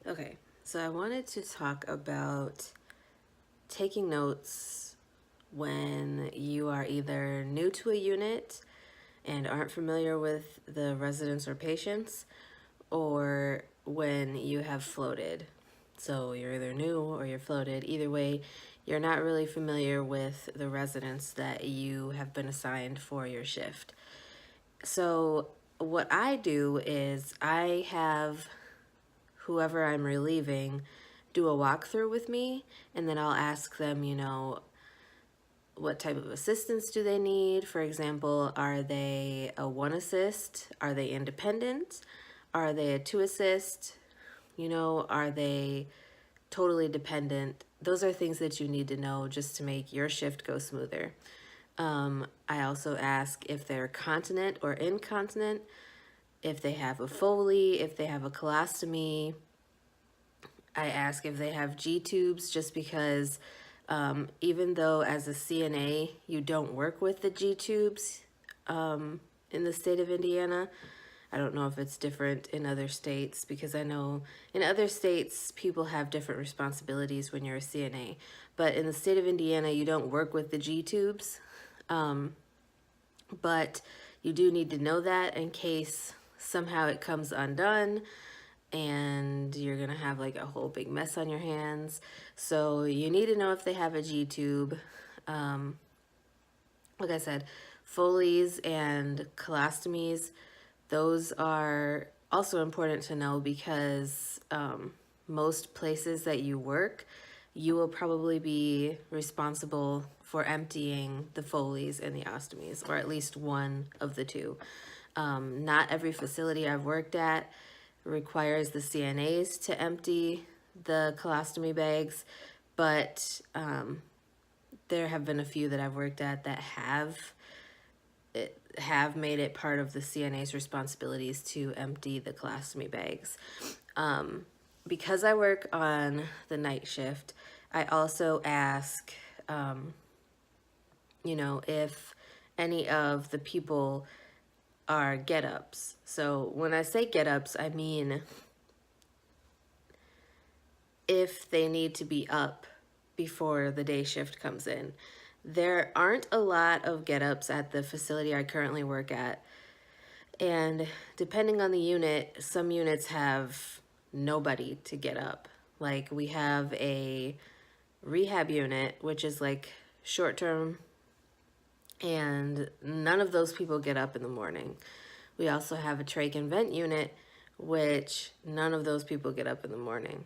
Okay, so I wanted to talk about taking notes when you are either new to a unit and aren't familiar with the residents or patients, or when you have floated. So you're either new or you're floated. Either way, you're not really familiar with the residents that you have been assigned for your shift. So what I do is I have whoever I'm relieving do a walkthrough with me, and then I'll ask them, what type of assistance do they need? For example, are they a one assist? Are they independent? Are they a two assist? Are they totally dependent? Those are things that you need to know just to make your shift go smoother. I also ask if they're continent or incontinent, if they have a Foley, if they have a colostomy. I ask if they have G tubes just because even though as a CNA you don't work with the G tubes in the state of Indiana, I don't know if it's different in other states because I know in other states people have different responsibilities when you're a CNA. But in the state of Indiana, you don't work with the G tubes. But you do need to know that in case somehow it comes undone and you're gonna have like a whole big mess on your hands. So you need to know if they have a G tube. Like I said, Foley's and colostomies, those are also important to know because most places that you work, you will probably be responsible for emptying the Foley's and the ostomies, or at least one of the two. Not every facility I've worked at requires the CNAs to empty the colostomy bags, but there have been a few that I've worked at that have made it part of the CNA's responsibilities to empty the colostomy bags. Because I work on the night shift, I also ask, if any of the people are get-ups. So when I say get-ups, I mean if they need to be up before the day shift comes in. There aren't a lot of get-ups at the facility I currently work at. And depending on the unit, some units have nobody to get up. Like we have a rehab unit, which is like short-term, and none of those people get up in the morning. We also have a trach and vent unit, which none of those people get up in the morning.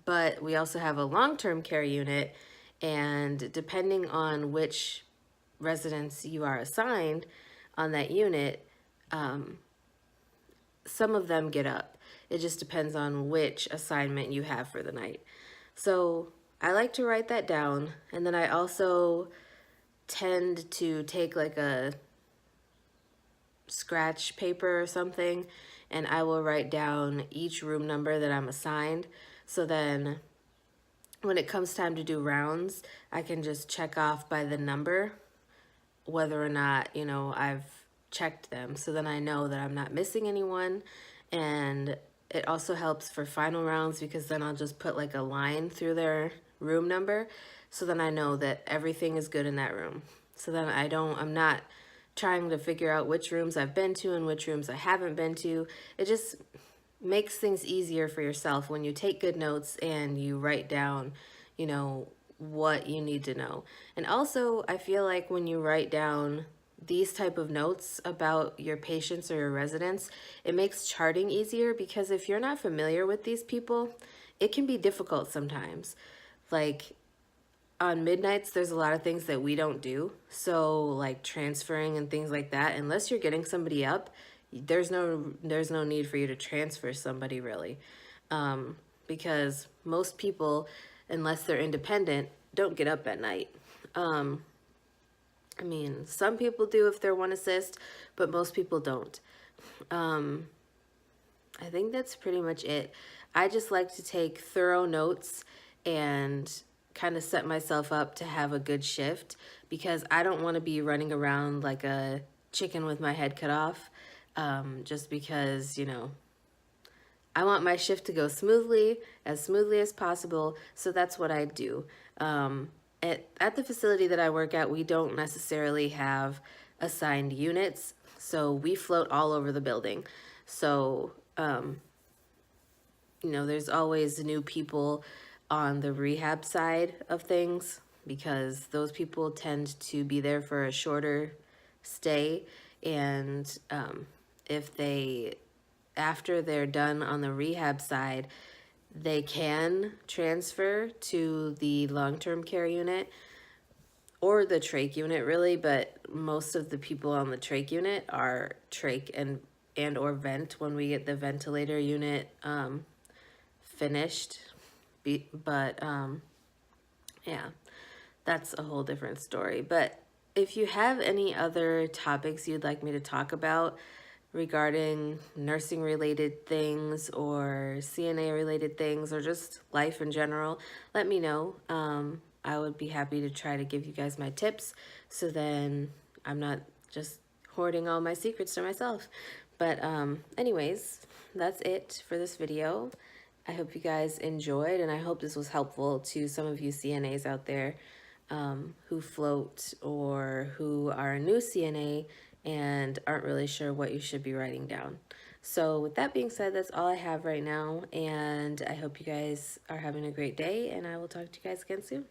But we also have a long-term care unit, and depending on which residents you are assigned on that unit, some of them get up. It just depends on which assignment you have for the night. So I like to write that down, and then I also tend to take like a scratch paper or something, and I will write down each room number that I'm assigned. So then when it comes time to do rounds, I can just check off by the number whether or not, I've checked them. So then I know that I'm not missing anyone. And it also helps for final rounds because then I'll just put like a line through their room number. So then I know that everything is good in that room. So then I'm not trying to figure out which rooms I've been to and which rooms I haven't been to. It just makes things easier for yourself when you take good notes and you write down, what you need to know. And also, I feel like when you write down these type of notes about your patients or your residents, it makes charting easier because if you're not familiar with these people, it can be difficult sometimes. Like on midnights, there's a lot of things that we don't do. So like transferring and things like that, unless you're getting somebody up, there's no need for you to transfer somebody really. Because most people, unless they're independent, don't get up at night. I mean, some people do if they're one assist, but most people don't. I think that's pretty much it. I just like to take thorough notes and kind of set myself up to have a good shift because I don't want to be running around like a chicken with my head cut off, just because, I want my shift to go smoothly as possible. So that's what I do. At the facility that I work at, we don't necessarily have assigned units. So we float all over the building. So, there's always new people on the rehab side of things because those people tend to be there for a shorter stay. And if they, after they're done on the rehab side, they can transfer to the long-term care unit or the trach unit really, but most of the people on the trach unit are trach and or vent when we get the ventilator unit finished. But yeah, that's a whole different story. But if you have any other topics you'd like me to talk about regarding nursing related things or CNA related things or just life in general, let me know. I would be happy to try to give you guys my tips so then I'm not just hoarding all my secrets to myself. But anyways, that's it for this video. I hope you guys enjoyed, and I hope this was helpful to some of you CNAs out there who float or who are a new CNA and aren't really sure what you should be writing down. So with that being said, that's all I have right now, and I hope you guys are having a great day, and I will talk to you guys again soon.